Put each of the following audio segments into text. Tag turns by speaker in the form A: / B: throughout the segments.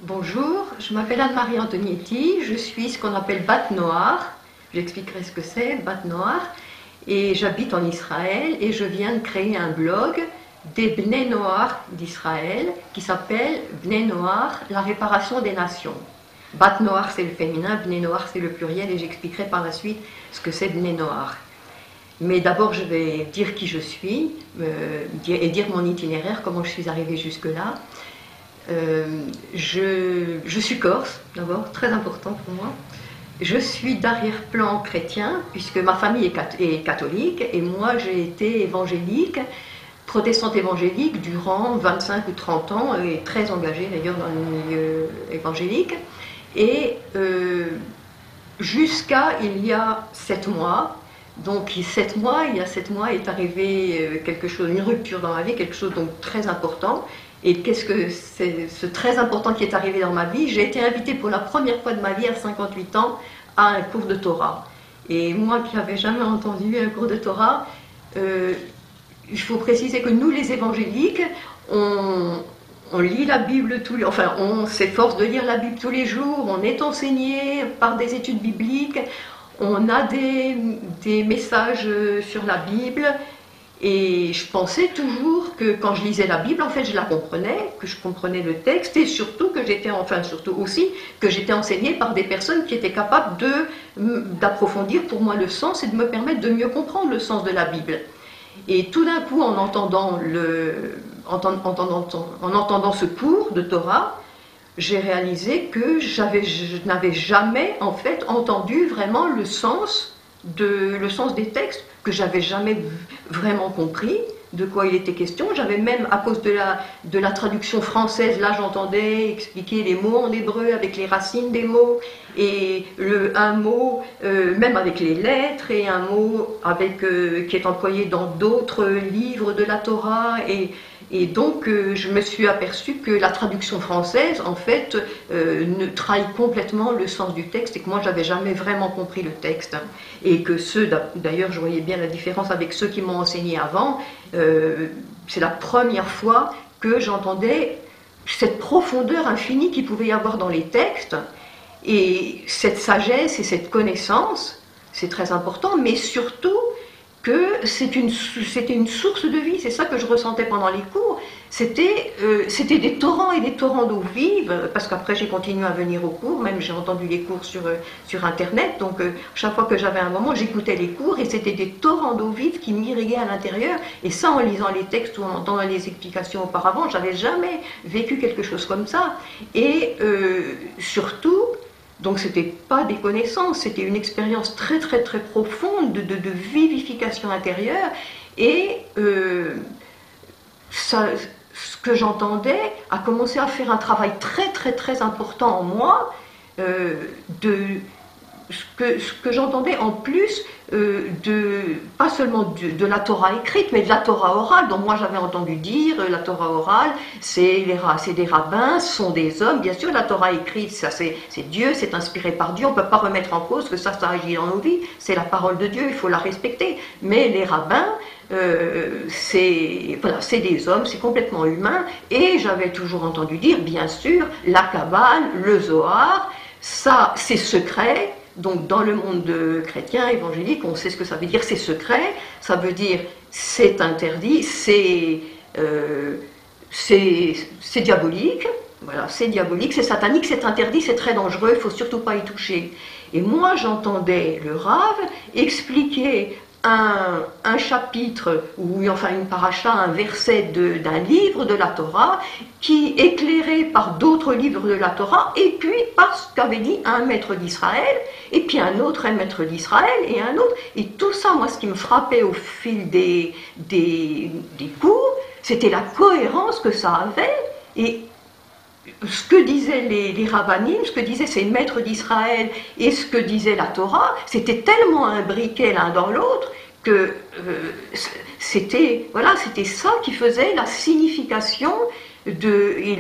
A: Bonjour, je m'appelle Anne-Marie Antonietti, je suis ce qu'on appelle Bat Noir, j'expliquerai ce que c'est, Bat Noir, et j'habite en Israël et je viens de créer un blog des Bnei Noar d'Israël qui s'appelle Bnei Noar, la réparation des nations. Bat Noar c'est le féminin, Bnei Noar c'est le pluriel et j'expliquerai par la suite ce que c'est Bnei Noar. Mais d'abord je vais dire qui je suis et dire mon itinéraire, comment je suis arrivée jusque-là. Je suis corse, d'abord, très important pour moi. Je suis d'arrière-plan chrétien, puisque ma famille est catholique, et moi j'ai été évangélique, protestante évangélique, durant 25 ou 30 ans, et très engagée d'ailleurs dans le milieu évangélique. Et jusqu'à il y a 7 mois, donc il y a 7 mois est arrivé quelque chose, une rupture dans ma vie, quelque chose donc très important. Et qu'est-ce que c'est ce très important qui est arrivé dans ma vie? J'ai été invitée pour la première fois de ma vie à 58 ans à un cours de Torah. Et moi qui n'avais jamais entendu un cours de Torah, il faut préciser que nous les évangéliques, on lit la Bible on s'efforce de lire la Bible tous les jours, on est enseigné par des études bibliques, on a des messages sur la Bible. Et je pensais toujours que quand je lisais la Bible, en fait, je la comprenais, que je comprenais le texte, et surtout surtout aussi que j'étais enseignée par des personnes qui étaient capables d'approfondir pour moi le sens et de me permettre de mieux comprendre le sens de la Bible. Et tout d'un coup, en entendant ce cours de Torah, j'ai réalisé que je n'avais jamais en fait entendu vraiment le sens des textes, que j'avais jamais vraiment compris de quoi il était question. J'avais même, à cause de la traduction française, là j'entendais expliquer les mots en hébreu avec les racines des mots, et un mot, même avec les lettres, et un mot qui est employé dans d'autres livres de la Torah, et donc je me suis aperçue que la traduction française, en fait, ne trahit complètement le sens du texte, et que moi j'avais jamais vraiment compris le texte. Et que d'ailleurs je voyais bien la différence avec ceux qui m'ont enseigné avant, c'est la première fois que j'entendais cette profondeur infinie qu'il pouvait y avoir dans les textes, et cette sagesse et cette connaissance, c'est très important, mais surtout que c'était une source de vie. C'est ça que je ressentais pendant les cours. C'était des torrents et des torrents d'eau vive, parce qu'après j'ai continué à venir aux cours, même j'ai entendu les cours sur internet, donc chaque fois que j'avais un moment, j'écoutais les cours, et c'était des torrents d'eau vive qui m'irriguaient à l'intérieur, et ça, en lisant les textes ou en entendant les explications auparavant, j'avais jamais vécu quelque chose comme ça. Et surtout, donc c'était pas des connaissances, c'était une expérience très très très profonde de vivification intérieure, et ce que j'entendais a commencé à faire un travail très très très important en moi, ce que j'entendais en plus pas seulement de la Torah écrite, mais de la Torah orale, dont moi j'avais entendu dire, la Torah orale, c'est des rabbins, ce sont des hommes. Bien sûr, la Torah écrite, ça c'est Dieu, c'est inspiré par Dieu, on ne peut pas remettre en cause que ça agit dans nos vies, c'est la parole de Dieu, il faut la respecter. Mais les rabbins, c'est des hommes, c'est complètement humain, et j'avais toujours entendu dire, bien sûr, la Kabbale, le Zohar, ça c'est secret. Donc dans le monde chrétien, évangélique, on sait ce que ça veut dire, c'est secret, ça veut dire c'est interdit, c'est diabolique, voilà, c'est diabolique, c'est satanique, c'est interdit, c'est très dangereux, il ne faut surtout pas y toucher. Et moi j'entendais le Rav expliquer un chapitre, ou enfin une paracha, un verset d'un livre de la Torah, qui éclairé par d'autres livres de la Torah, et puis par ce qu'avait dit un maître d'Israël, et puis un autre un maître d'Israël, et un autre, et tout ça, moi ce qui me frappait au fil des cours, c'était la cohérence que ça avait, et ce que disaient les rabbinim, ce que disaient ces maîtres d'Israël et ce que disait la Torah, c'était tellement imbriqué l'un dans l'autre que c'était ça qui faisait la signification et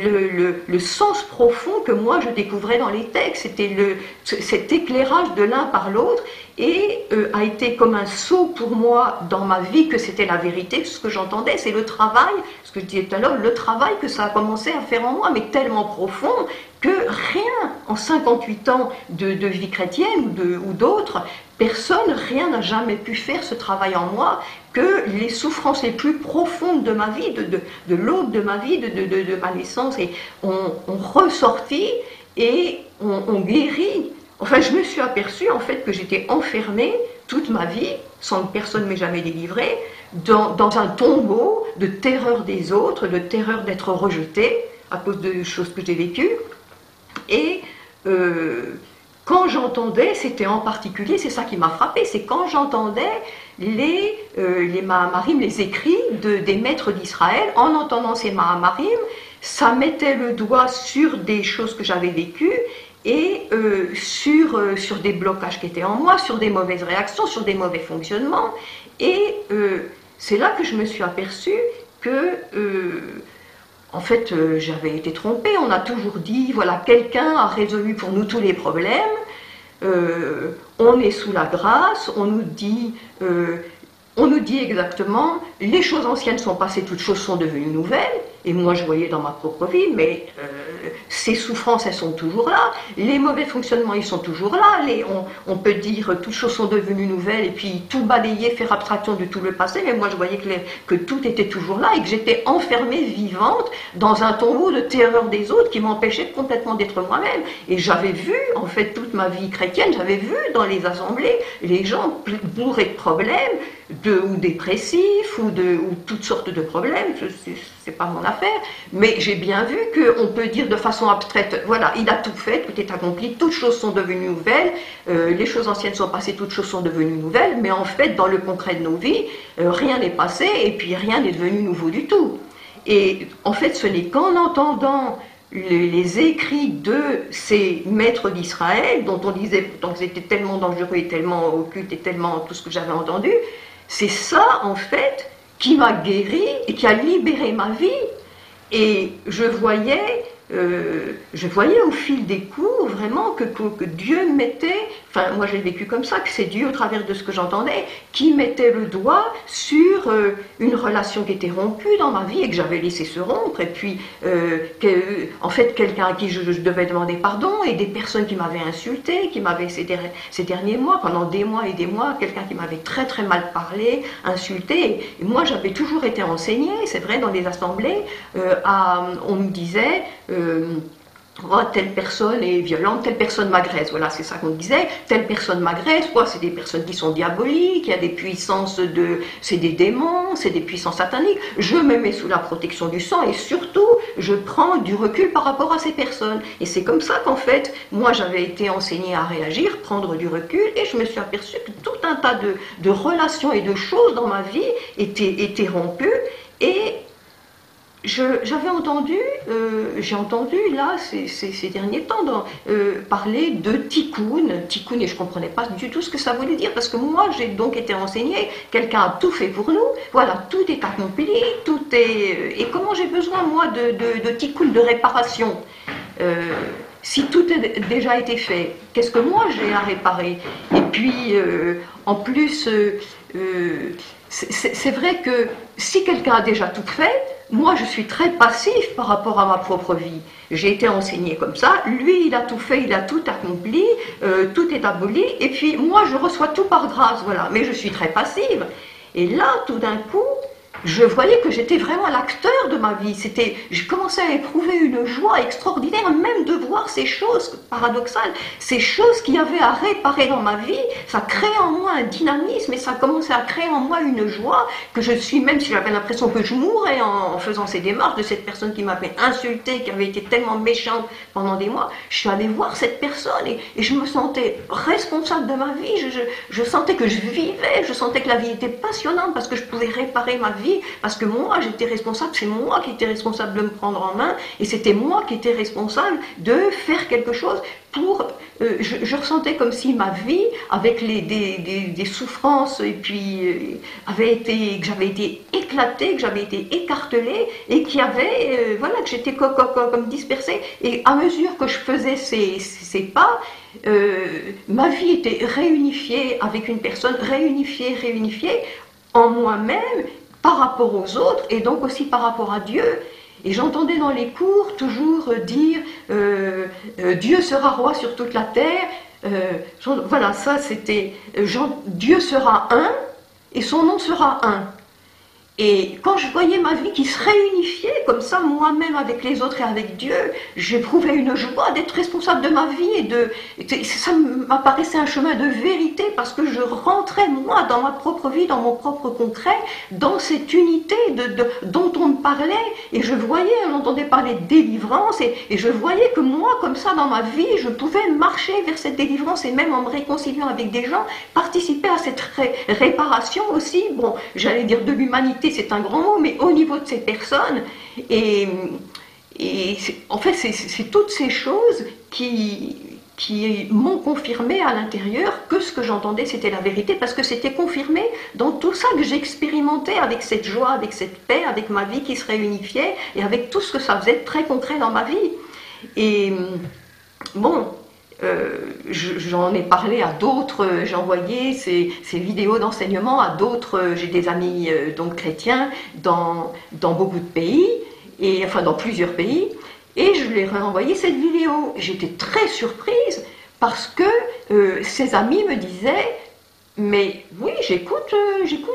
A: le sens profond que moi je découvrais dans les textes. C'était cet éclairage de l'un par l'autre et a été comme un saut pour moi dans ma vie que c'était la vérité, ce que j'entendais, c'est le travail, ce que je disais tout à l'heure, le travail que ça a commencé à faire en moi, mais tellement profond que rien, en 58 ans de vie chrétienne ou d'autres, personne, rien n'a jamais pu faire ce travail en moi, que les souffrances les plus profondes de ma vie, de l'aube de ma vie, de ma naissance, et ont ressorti et ont guéri. Enfin, je me suis aperçue en fait que j'étais enfermée toute ma vie, sans que personne ne m'ait jamais délivrée, dans un tombeau de terreur des autres, de terreur d'être rejetée à cause de choses que j'ai vécues. Et quand j'entendais, c'était en particulier, c'est ça qui m'a frappée, c'est quand j'entendais les Mahamarim, les écrits des maîtres d'Israël, en entendant ces Mahamarim, ça mettait le doigt sur des choses que j'avais vécues et sur des blocages qui étaient en moi, sur des mauvaises réactions, sur des mauvais fonctionnements. Et c'est là que je me suis aperçue que en fait, j'avais été trompée. On a toujours dit, voilà, quelqu'un a résolu pour nous tous les problèmes. On est sous la grâce. On nous dit exactement, les choses anciennes sont passées, toutes choses sont devenues nouvelles. Et moi, je voyais dans ma propre vie, mais ces souffrances, elles sont toujours là. Les mauvais fonctionnements, ils sont toujours là. On peut dire, toutes choses sont devenues nouvelles, et puis tout balayer, faire abstraction de tout le passé. Mais moi, je voyais que tout était toujours là, et que j'étais enfermée, vivante, dans un tombeau de terreur des autres qui m'empêchait complètement d'être moi-même. Et j'avais vu, en fait, toute ma vie chrétienne, j'avais vu dans les assemblées, les gens bourrés de problèmes, ou dépressifs, ou toutes sortes de problèmes. C'est pas mon affaire, mais j'ai bien vu qu'on peut dire de façon abstraite, voilà, il a tout fait, tout est accompli, toutes choses sont devenues nouvelles, les choses anciennes sont passées, toutes choses sont devenues nouvelles, mais en fait, dans le concret de nos vies, rien n'est passé, et puis rien n'est devenu nouveau du tout. Et en fait, ce n'est qu'en entendant les écrits de ces maîtres d'Israël, dont on disait pourtant qu'ils étaient tellement dangereux et tellement occultes et tellement tout ce que j'avais entendu, c'est ça, en fait, qui m'a guéri et qui a libéré ma vie. Et je voyais au fil des cours vraiment que Dieu mettait, enfin moi j'ai vécu comme ça, que c'est Dieu au travers de ce que j'entendais, qui mettait le doigt sur une relation qui était rompue dans ma vie et que j'avais laissé se rompre, et puis en fait quelqu'un à qui je devais demander pardon, et des personnes qui m'avaient insulté, qui m'avaient ces derniers mois, pendant des mois et des mois, quelqu'un qui m'avait très très mal parlé, insulté, et moi j'avais toujours été enseignée, c'est vrai, dans les assemblées, on me disait oh, telle personne est violente, telle personne m'agresse, voilà, c'est ça qu'on disait, telle personne m'agresse, quoi, c'est des personnes qui sont diaboliques, il y a des puissances c'est des démons, c'est des puissances sataniques, je me mets sous la protection du sang et surtout, je prends du recul par rapport à ces personnes. Et c'est comme ça qu'en fait, moi j'avais été enseignée à réagir, prendre du recul, et je me suis aperçue que tout un tas de relations et de choses dans ma vie étaient rompues, et j'avais entendu, j'ai entendu là ces derniers temps parler de tikkun, et je ne comprenais pas du tout ce que ça voulait dire, parce que moi j'ai donc été enseignée, quelqu'un a tout fait pour nous, voilà, tout est accompli, tout est... Et comment j'ai besoin moi de tikkun, de réparation si tout a déjà été fait, qu'est-ce que moi j'ai à réparer? Et puis, en plus, c'est vrai que si quelqu'un a déjà tout fait, moi je suis très passif par rapport à ma propre vie. J'ai été enseignée comme ça, lui il a tout fait, il a tout accompli, tout est aboli, et puis moi je reçois tout par grâce, voilà. Mais je suis très passive. Et là, tout d'un coup, je voyais que j'étais vraiment l'acteur de ma vie. Je commençais à éprouver une joie extraordinaire, même de voir ces choses paradoxales, ces choses qu'il y avait à réparer dans ma vie. Ça créait en moi un dynamisme et ça commençait à créer en moi une joie que je suis, même si j'avais l'impression que je mourrais en faisant ces démarches de cette personne qui m'avait insultée, qui avait été tellement méchante pendant des mois. Je suis allée voir cette personne et je me sentais responsable de ma vie. Je sentais que je vivais, je sentais que la vie était passionnante parce que je pouvais réparer ma vie vie, parce que moi j'étais responsable, c'est moi qui étais responsable de me prendre en main, et c'était moi qui étais responsable de faire quelque chose pour... je ressentais comme si ma vie, avec des souffrances, et puis que j'avais été éclatée, que j'avais été écartelée, et qu'il y avait, voilà, que j'étais comme dispersée, et à mesure que je faisais ces pas, ma vie était réunifiée avec une personne, réunifiée en moi-même par rapport aux autres et donc aussi par rapport à Dieu. Et j'entendais dans les cours toujours dire Dieu sera roi sur toute la terre. Voilà, ça c'était Dieu sera un et son nom sera un. Et quand je voyais ma vie qui se réunifiait comme ça, moi-même avec les autres et avec Dieu, j'éprouvais une joie d'être responsable de ma vie et ça m'apparaissait un chemin de vérité parce que je rentrais moi dans ma propre vie, dans mon propre concret, dans cette unité dont on me parlait et je voyais, on entendait parler de délivrance et je voyais que moi, comme ça dans ma vie, je pouvais marcher vers cette délivrance et même en me réconciliant avec des gens, participer à cette réparation aussi, bon, j'allais dire de l'humanité, c'est un grand mot, mais au niveau de ces personnes, et en fait c'est toutes ces choses qui m'ont confirmé à l'intérieur que ce que j'entendais c'était la vérité, parce que c'était confirmé dans tout ça que j'expérimentais avec cette joie, avec cette paix, avec ma vie qui se réunifiait, et avec tout ce que ça faisait de très concret dans ma vie. Et bon, j'en ai parlé à d'autres, j'ai envoyé ces vidéos d'enseignement à d'autres, j'ai des amis donc chrétiens dans beaucoup de pays, et enfin dans plusieurs pays, et je leur ai envoyé cette vidéo. J'étais très surprise parce que ces amis me disaient mais oui, j'écoute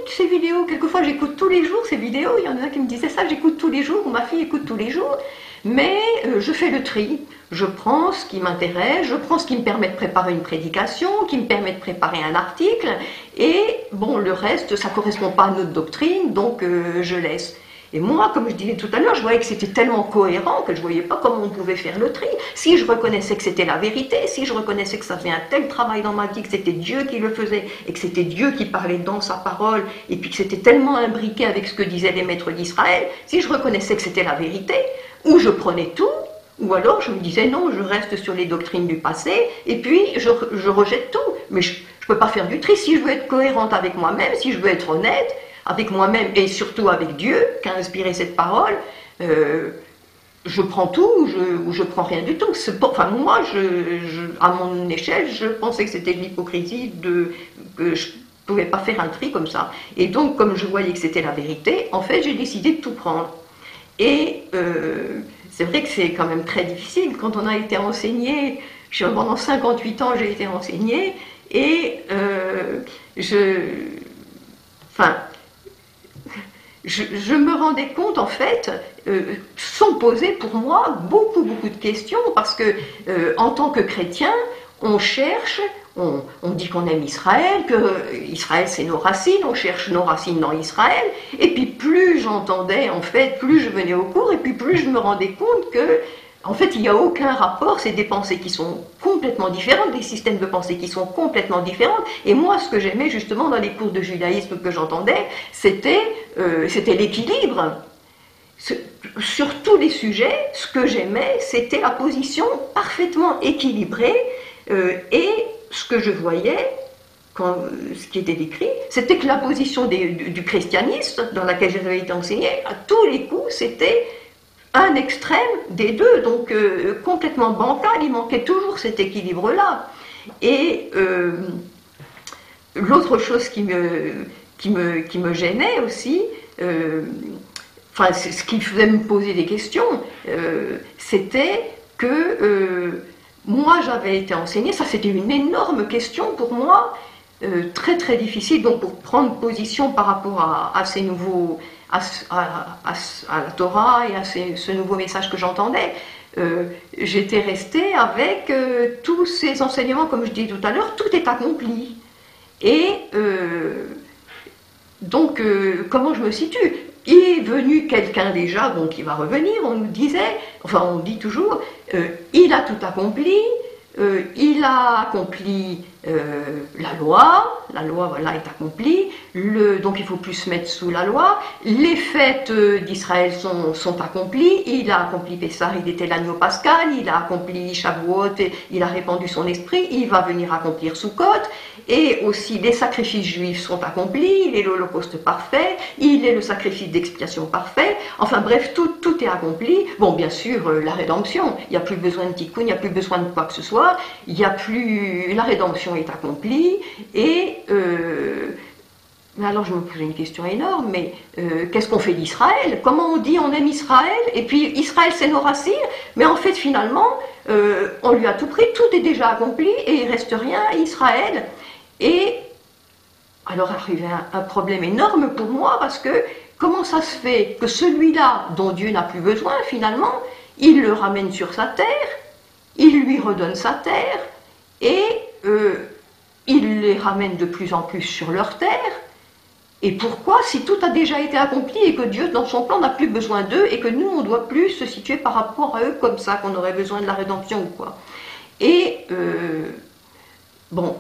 A: ces vidéos, quelquefois j'écoute tous les jours ces vidéos, il y en a qui me disaient ça, j'écoute tous les jours, ou ma fille écoute tous les jours, mais je fais le tri, je prends ce qui m'intéresse, je prends ce qui me permet de préparer une prédication, qui me permet de préparer un article, et bon, le reste, ça ne correspond pas à notre doctrine, donc je laisse. Et moi, comme je disais tout à l'heure, je voyais que c'était tellement cohérent que je ne voyais pas comment on pouvait faire le tri. Si je reconnaissais que c'était la vérité, si je reconnaissais que ça faisait un tel travail dans ma vie, que c'était Dieu qui le faisait, et que c'était Dieu qui parlait dans sa parole, et puis que c'était tellement imbriqué avec ce que disaient les maîtres d'Israël, si je reconnaissais que c'était la vérité, ou je prenais tout, ou alors je me disais non, je reste sur les doctrines du passé, et puis je rejette tout. Mais je ne peux pas faire du tri. Si je veux être cohérente avec moi-même, si je veux être honnête, avec moi-même et surtout avec Dieu, qui a inspiré cette parole, je prends tout ou je prends rien du tout. Enfin, moi, à mon échelle, je pensais que c'était de l'hypocrisie, que je ne pouvais pas faire un tri comme ça. Et donc, comme je voyais que c'était la vérité, en fait, j'ai décidé de tout prendre. Et c'est vrai que c'est quand même très difficile quand on a été enseigné. Pendant 58 ans, j'ai été enseignée et je me rendais compte, en fait, sont posées pour moi beaucoup de questions, parce que en tant que chrétien, on cherche, on dit qu'on aime Israël, que Israël c'est nos racines, on cherche nos racines dans Israël, et puis plus j'entendais, en fait, plus je venais au cours, et puis plus je me rendais compte que en fait, il n'y a aucun rapport, c'est des pensées qui sont complètement différentes, des systèmes de pensée qui sont complètement différents. Et moi, ce que j'aimais justement dans les cours de judaïsme que j'entendais, c'était l'équilibre. Sur tous les sujets, ce que j'aimais, c'était la position parfaitement équilibrée. Et ce que je voyais, ce qui était décrit, c'était que la position du christianisme, dans laquelle j'avais été enseignée, à tous les coups, c'était un extrême des deux, donc complètement bancal, il manquait toujours cet équilibre-là. Et l'autre chose qui me gênait aussi, enfin ce qui faisait me poser des questions, c'était que moi j'avais été enseignée, ça c'était une énorme question pour moi, très très difficile, donc pour prendre position par rapport à ces nouveaux... à la Torah et à ce nouveau message que j'entendais, j'étais restée avec tous ces enseignements, comme je disais tout à l'heure, tout est accompli. Et donc, comment je me situe? Il est venu quelqu'un déjà, bon, qui va revenir, on nous disait, enfin on dit toujours, il a tout accompli, il a accompli la loi voilà, est accomplie, donc il ne faut plus se mettre sous la loi, les fêtes d'Israël sont accomplies, il a accompli Pessah, il était l'agneau pascal, il a accompli Shavuot, il a répandu son esprit, il va venir accomplir Sukkot, et aussi les sacrifices juifs sont accomplis, il est l'holocauste parfait, il est le sacrifice d'expiation parfait, enfin bref, tout est accompli. Bon, bien sûr, la rédemption, il n'y a plus besoin de tikkun, il n'y a plus besoin de quoi que ce soit, la rédemption est accomplie, et alors je me posais une question énorme, mais qu'est-ce qu'on fait d'Israël? Comment on dit on aime Israël? Et puis Israël c'est nos racines, mais en fait finalement on lui a tout pris, tout est déjà accompli et il ne reste rien à Israël. Et alors arrivait un problème énorme pour moi, parce que comment ça se fait que celui-là dont Dieu n'a plus besoin finalement, il le ramène sur sa terre, il lui redonne sa terre, et il les ramène de plus en plus sur leur terre. Et pourquoi, si tout a déjà été accompli et que Dieu, dans son plan, n'a plus besoin d'eux et que nous, on ne doit plus se situer par rapport à eux comme ça, qu'on aurait besoin de la rédemption ou quoi? Et, bon,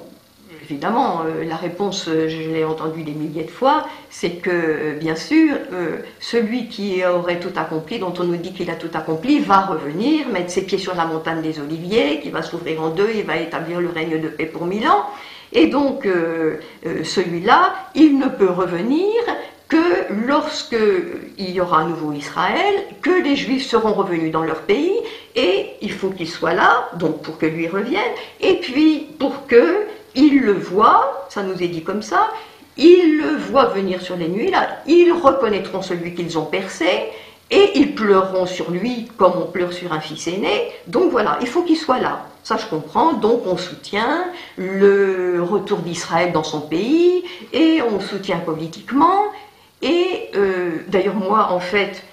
A: évidemment, la réponse, je l'ai entendue des milliers de fois, c'est que, bien sûr, celui qui aurait tout accompli, dont on nous dit qu'il a tout accompli, va revenir, mettre ses pieds sur la montagne des Oliviers, qui va s'ouvrir en deux, et va établir le règne de paix pour 1000 ans. Et donc, celui-là, il ne peut revenir que lorsque il y aura un nouveau Israël, que les Juifs seront revenus dans leur pays, et il faut qu'il soit là, donc pour que lui revienne, et puis pour qu'il le voit, ça nous est dit comme ça, ils le voient venir sur les nuées, là, ils reconnaîtront celui qu'ils ont percé, et ils pleureront sur lui comme on pleure sur un fils aîné. Donc voilà, il faut qu'il soit là. Ça je comprends, donc on soutient le retour d'Israël dans son pays, et on soutient politiquement, et d'ailleurs moi en fait,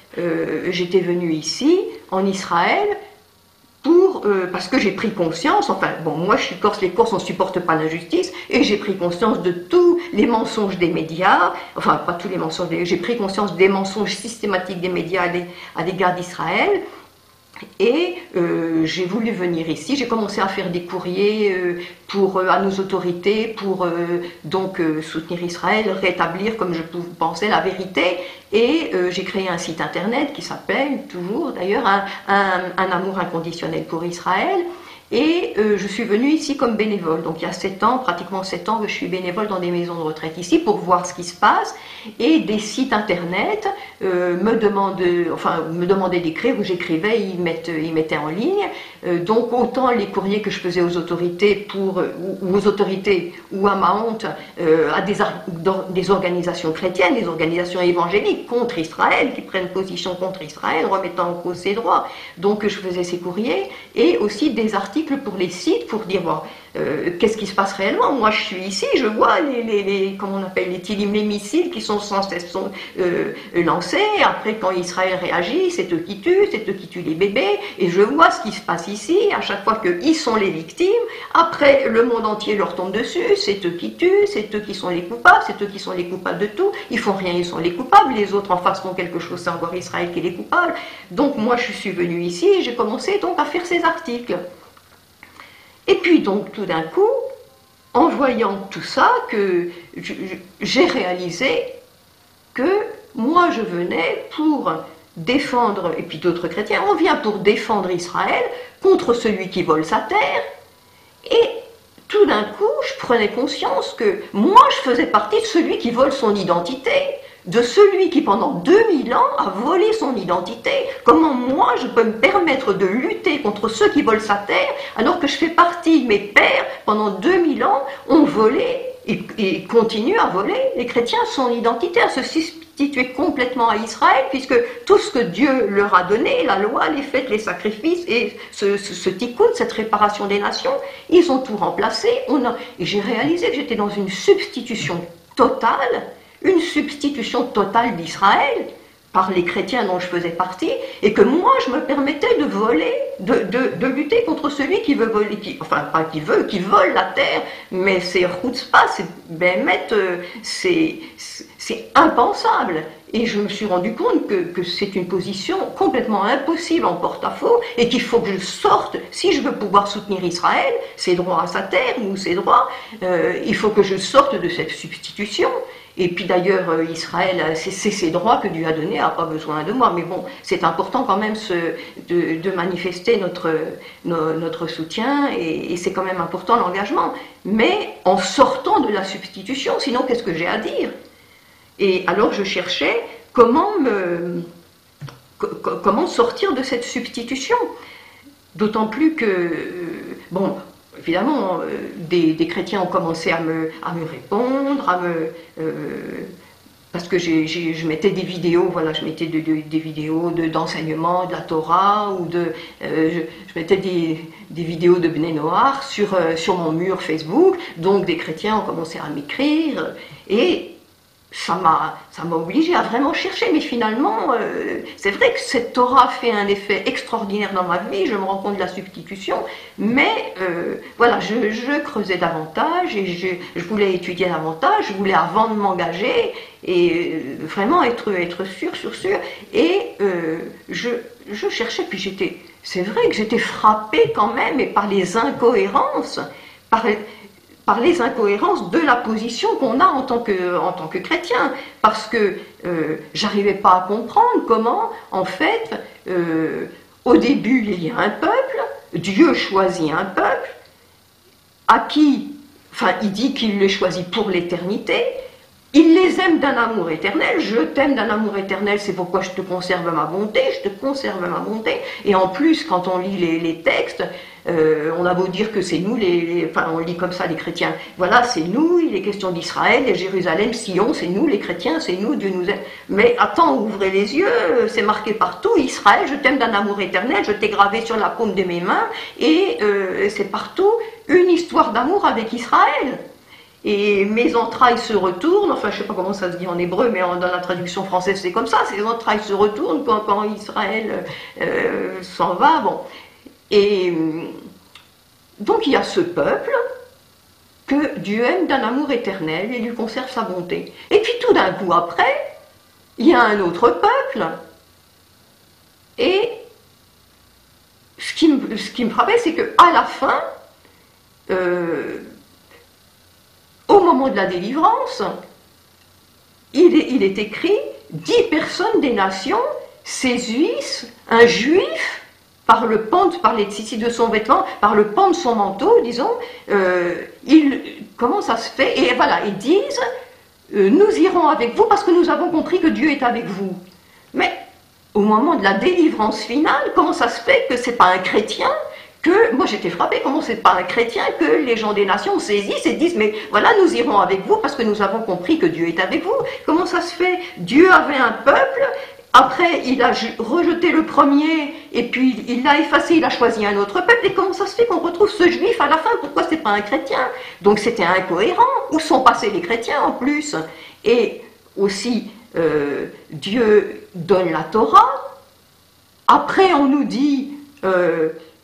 A: j'étais venue ici, en Israël, parce que j'ai pris conscience, enfin bon, moi je suis corse, les Corses on ne supporte pas l'injustice, et j'ai pris conscience de tous les mensonges des médias, enfin pas tous les mensonges, j'ai pris conscience des mensonges systématiques des médias à l'égard d'Israël, et j'ai voulu venir ici, j'ai commencé à faire des courriers à nos autorités pour donc soutenir Israël, rétablir comme je pensais la vérité, et j'ai créé un site internet qui s'appelle toujours d'ailleurs un amour inconditionnel pour Israël, et je suis venue ici comme bénévole. Donc il y a 7 ans, pratiquement 7 ans que je suis bénévole dans des maisons de retraite ici pour voir ce qui se passe, et des sites internet me demandaient d'écrire, où j'écrivais, ils mettaient en ligne. Donc autant les courriers que je faisais aux autorités ou aux autorités ou à ma honte à des organisations chrétiennes, des organisations évangéliques contre Israël, qui prennent position contre Israël, remettant en cause ses droits. Donc je faisais ces courriers, et aussi des articles pour les sites pour dire bon, qu'est-ce qui se passe réellement. Moi je suis ici, je vois comment on appelle, les tilim, les missiles qui sont sans cesse lancés. Après quand Israël réagit, c'est eux qui tuent les bébés, et je vois ce qui se passe ici, à chaque fois qu'ils sont les victimes. Après le monde entier leur tombe dessus, c'est eux qui tuent, c'est eux qui sont les coupables, c'est eux qui sont les coupables de tout, ils font rien, ils sont les coupables, les autres en face font quelque chose, c'est encore Israël qui est les coupables. Donc moi je suis venue ici, et j'ai commencé donc à faire ces articles. Et puis donc tout d'un coup, en voyant tout ça, que j'ai réalisé que moi je venais pour défendre, et puis d'autres chrétiens, on vient pour défendre Israël contre celui qui vole sa terre, et tout d'un coup je prenais conscience que moi je faisais partie de celui qui vole son identité, de celui qui pendant 2000 ans a volé son identité. Comment moi je peux me permettre de lutter contre ceux qui volent sa terre alors que je fais partie, mes pères pendant 2000 ans ont volé et continuent à voler, les chrétiens, son identité, à se substituer complètement à Israël, puisque tout ce que Dieu leur a donné, la loi, les fêtes, les sacrifices et ce tikkun, cette réparation des nations, ils ont tout remplacé. Et j'ai réalisé que j'étais dans une substitution totale d'Israël par les chrétiens dont je faisais partie, et que moi je me permettais de voler, de lutter contre celui qui veut voler, qui vole la terre, mais c'est chutzpah, c'est impensable. et je me suis rendu compte que c'est une position complètement impossible en porte-à-faux, et qu'il faut que je sorte, si je veux pouvoir soutenir Israël, ses droits à sa terre, ou ses droits, il faut que je sorte de cette substitution. Et puis d'ailleurs, Israël, c'est ses droits que Dieu a donnés, n'a pas besoin de moi. Mais bon, c'est important quand même de manifester notre soutien, et c'est quand même important l'engagement. Mais en sortant de la substitution, sinon qu'est-ce que j'ai à dire? Et alors je cherchais comment sortir de cette substitution. D'autant plus que, bon, évidemment, des chrétiens ont commencé à me répondre, parce que je mettais des vidéos, voilà, je mettais des vidéos d'enseignement de la Torah, ou je mettais des vidéos de Bnei Noach sur mon mur Facebook, donc des chrétiens ont commencé à m'écrire, et ça m'a obligé à vraiment chercher, mais finalement, c'est vrai que cette Torah fait un effet extraordinaire dans ma vie, je me rends compte de la substitution, mais voilà, je creusais davantage, et je voulais étudier davantage, je voulais avant de m'engager, et vraiment être sûr, et je cherchais, puis c'est vrai que j'étais frappée quand même, et par les incohérences, par les incohérences de la position qu'on a en tant que chrétien, parce que j'arrivais pas à comprendre comment, en fait, au début il y a un peuple, Dieu choisit un peuple, à qui, enfin il dit qu'il les choisit pour l'éternité, il les aime d'un amour éternel, je t'aime d'un amour éternel, c'est pourquoi je te conserve ma bonté, et en plus quand on lit les textes, on a beau dire que c'est nous, enfin on lit comme ça les chrétiens, voilà c'est nous, il est question d'Israël, et Jérusalem, Sion, c'est nous les chrétiens, c'est nous, Dieu nous aime, mais attends, ouvrez les yeux, c'est marqué partout, Israël, je t'aime d'un amour éternel, je t'ai gravé sur la paume de mes mains, et c'est partout une histoire d'amour avec Israël. Et mes entrailles se retournent, enfin je ne sais pas comment ça se dit en hébreu, mais dans la traduction française c'est comme ça, ces entrailles se retournent quand Israël s'en va, bon. Et donc il y a ce peuple que Dieu aime d'un amour éternel et lui conserve sa bonté. Et puis tout d'un coup après, il y a un autre peuple, et ce qui me frappait, c'est qu'à la fin, au moment de la délivrance, il est écrit 10 personnes des nations saisissent un juif par le pan de son vêtement, par le pan de son manteau, disons, comment ça se fait? Et voilà, ils disent nous irons avec vous parce que nous avons compris que Dieu est avec vous. Mais au moment de la délivrance finale, comment ça se fait que c'est pas un chrétien? Moi j'étais frappée, comment c'est pas un chrétien que les gens des nations saisissent et disent mais voilà nous irons avec vous parce que nous avons compris que Dieu est avec vous. Comment ça se fait? Dieu avait un peuple, après il a rejeté le premier et puis il l'a effacé, il a choisi un autre peuple, et comment ça se fait qu'on retrouve ce juif à la fin? Pourquoi c'est pas un chrétien? Donc c'était incohérent. Où sont passés les chrétiens en plus? Et aussi Dieu donne la Torah, après on nous dit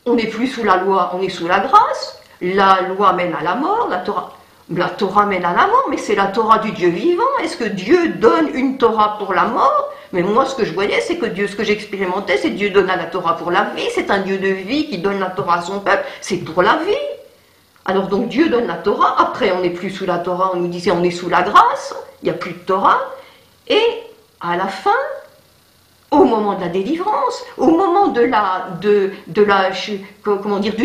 A: on n'est plus sous la loi, on est sous la grâce. La loi mène à la mort, la Torah mène à la mort, mais c'est la Torah du Dieu vivant. Est-ce que Dieu donne une Torah pour la mort? Mais moi, ce que je voyais, c'est que Dieu, ce que j'expérimentais, c'est que Dieu donne la Torah pour la vie. C'est un Dieu de vie qui donne la Torah à son peuple. C'est pour la vie. Alors donc Dieu donne la Torah. Après, on n'est plus sous la Torah. On nous disait, on est sous la grâce. Il n'y a plus de Torah. Et à la fin, au moment de la délivrance, au moment du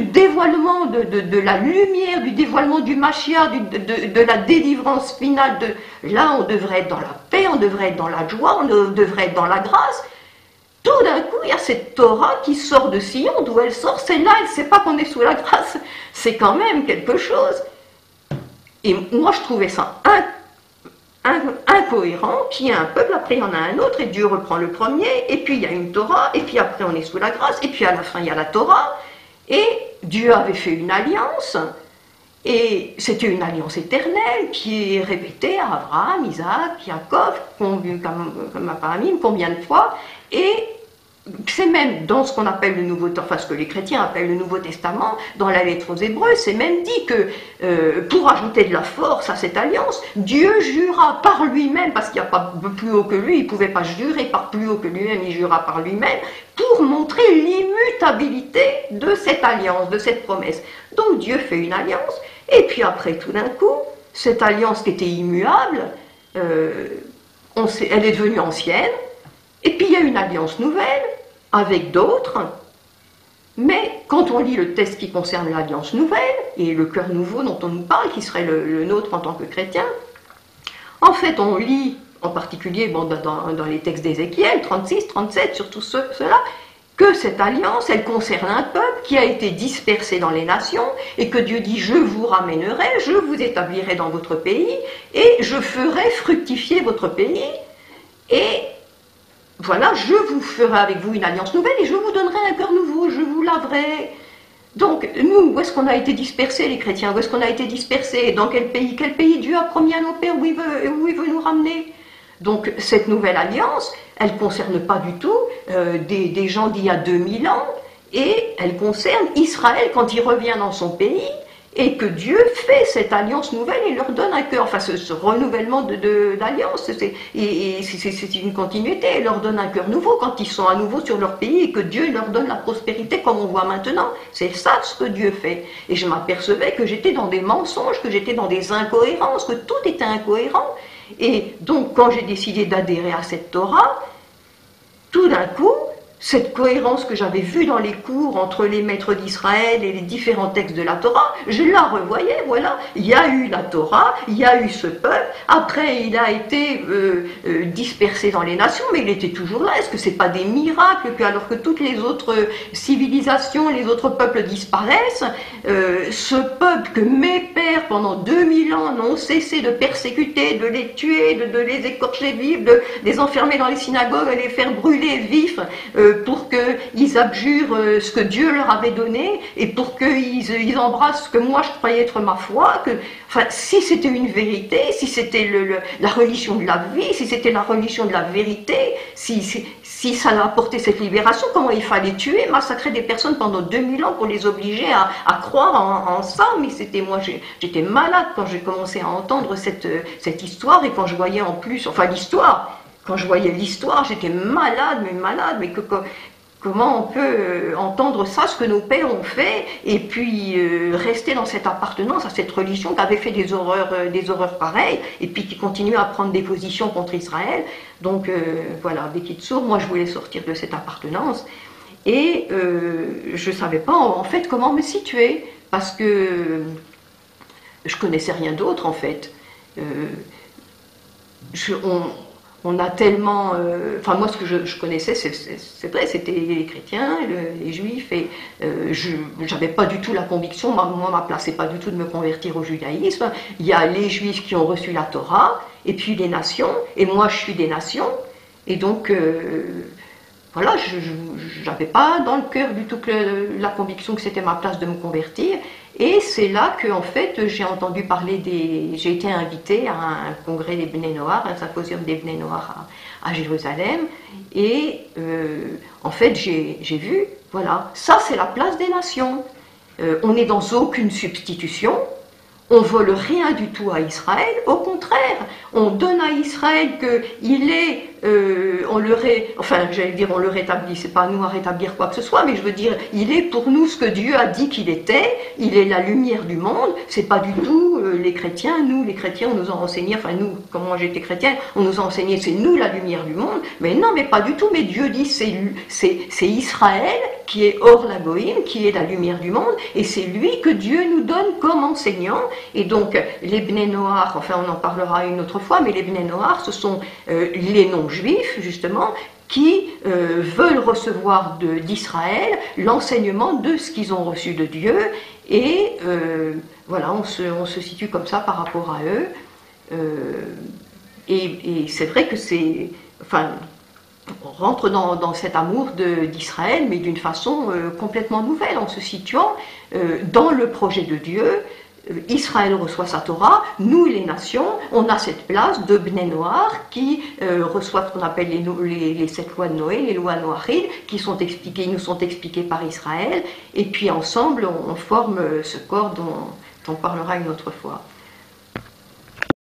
A: dévoilement de la lumière, du dévoilement du Mashiach, de la délivrance finale, là on devrait être dans la paix, on devrait être dans la joie, on devrait être dans la grâce. Tout d'un coup, il y a cette Torah qui sort de Sion, d'où elle sort, c'est là, elle ne sait pas qu'on est sous la grâce. C'est quand même quelque chose. Et moi je trouvais ça incohérent, qu'il y a un peuple, après il y en a un autre, et Dieu reprend le premier, et puis il y a une Torah, et puis après on est sous la grâce, et puis à la fin il y a la Torah, et Dieu avait fait une alliance, et c'était une alliance éternelle qui est répétée à Abraham, Isaac, Jacob, comme à Paramim, combien de fois, et c'est même dans ce qu'on appelle le Nouveau, enfin ce que les chrétiens appellent le Nouveau Testament, dans la lettre aux Hébreux, c'est même dit que pour ajouter de la force à cette alliance, Dieu jura par lui-même, parce qu'il n'y a pas plus haut que lui, il ne pouvait pas jurer par plus haut que lui-même, il jura par lui-même, pour montrer l'immutabilité de cette alliance, de cette promesse. Donc Dieu fait une alliance, et puis après tout d'un coup, cette alliance qui était immuable, elle est devenue ancienne, et puis il y a une alliance nouvelle, avec d'autres, mais quand on lit le texte qui concerne l'alliance nouvelle, et le cœur nouveau dont on nous parle, qui serait le nôtre en tant que chrétien, en fait on lit, en particulier dans les textes d'Ézéchiel, 36, 37, surtout ceux-là, que cette alliance, elle concerne un peuple qui a été dispersé dans les nations, et que Dieu dit, je vous ramènerai, je vous établirai dans votre pays, et je ferai fructifier votre pays, et voilà, je vous ferai avec vous une alliance nouvelle et je vous donnerai un cœur nouveau, je vous laverai. Donc, nous, où est-ce qu'on a été dispersés, les chrétiens? Où est-ce qu'on a été dispersés? Dans quel pays? Quel pays Dieu a promis à nos pères où il veut nous ramener? Donc, cette nouvelle alliance, elle ne concerne pas du tout des gens d'il y a 2000 ans, et elle concerne Israël quand il revient dans son pays, et que Dieu fait cette alliance nouvelle et leur donne un cœur, enfin ce renouvellement d'alliance, c'est une continuité, il leur donne un cœur nouveau quand ils sont à nouveau sur leur pays et que Dieu leur donne la prospérité comme on voit maintenant. C'est ça ce que Dieu fait. Et je m'apercevais que j'étais dans des mensonges, que j'étais dans des incohérences, que tout était incohérent. Et donc quand j'ai décidé d'adhérer à cette Torah, tout d'un coup, cette cohérence que j'avais vue dans les cours entre les maîtres d'Israël et les différents textes de la Torah, je la revoyais, voilà. Il y a eu la Torah, il y a eu ce peuple, après il a été dispersé dans les nations, mais il était toujours là. Est-ce que c'est pas des miracles que, alors que toutes les autres civilisations, les autres peuples disparaissent, ce peuple que mes pères pendant 2000 ans n'ont cessé de persécuter, de les tuer, de les écorcher vifs, de les enfermer dans les synagogues, de les faire brûler vifs, pour qu'ils abjurent ce que Dieu leur avait donné et pour qu'ils embrassent ce que moi je croyais être ma foi, enfin, si c'était une vérité, si c'était la religion de la vie, si c'était la religion de la vérité, si ça a apporté cette libération, comment il fallait tuer, massacrer des personnes pendant 2000 ans pour les obliger à croire en ça. Mais moi j'étais malade quand j'ai commencé à entendre cette histoire, et quand je voyais en plus, enfin l'histoire, quand je voyais l'histoire, j'étais malade, mais comment on peut entendre ça, ce que nos pères ont fait, et puis rester dans cette appartenance à cette religion qui avait fait des horreurs pareilles, et puis qui continue à prendre des positions contre Israël. Donc voilà, Bekitsour, moi je voulais sortir de cette appartenance, et je ne savais pas en fait comment me situer, parce que je connaissais rien d'autre en fait. On a tellement... Enfin, moi, ce que je connaissais, c'est vrai, c'était les chrétiens, les juifs, et je n'avais pas du tout la conviction, moi, ma place, c'est pas du tout de me convertir au judaïsme. Il y a les juifs qui ont reçu la Torah, et puis les nations, et moi, je suis des nations, et donc... voilà, je n'avais pas dans le cœur du tout la conviction que c'était ma place de me convertir. Et c'est là que, en fait, j'ai entendu parler j'ai été invitée à un congrès des Bnei Noach, un symposium des Bnei Noach à Jérusalem. Et en fait, j'ai vu, voilà, ça c'est la place des nations. On n'est dans aucune substitution. On vole rien du tout à Israël, au contraire, on donne à Israël qu'il est, on le rétablit, c'est pas à nous à rétablir quoi que ce soit, mais je veux dire, il est pour nous ce que Dieu a dit qu'il était, il est la lumière du monde, c'est pas du tout les chrétiens, les chrétiens, on nous a enseigné, enfin nous, comme moi j'étais chrétienne, on nous a enseigné, c'est nous la lumière du monde, mais non, mais pas du tout, mais Dieu dit, c'est Israël qui est hors la Goïm, qui est la lumière du monde, et c'est lui que Dieu nous donne comme enseignant. Et donc les Bnei Noach, enfin on en parlera une autre fois, mais les Bnei Noach, ce sont les non-juifs justement, qui veulent recevoir d'Israël l'enseignement de ce qu'ils ont reçu de Dieu, et voilà, on se situe comme ça par rapport à eux, et c'est vrai que c'est... Enfin, on rentre dans cet amour d'Israël, mais d'une façon complètement nouvelle, en se situant dans le projet de Dieu, Israël reçoit sa Torah, nous les nations, on a cette place de Bnei Noach qui reçoivent ce qu'on appelle les 7 lois de Noé, les lois noachides, qui nous sont expliquées par Israël, et puis ensemble on forme ce corps dont on parlera une autre fois.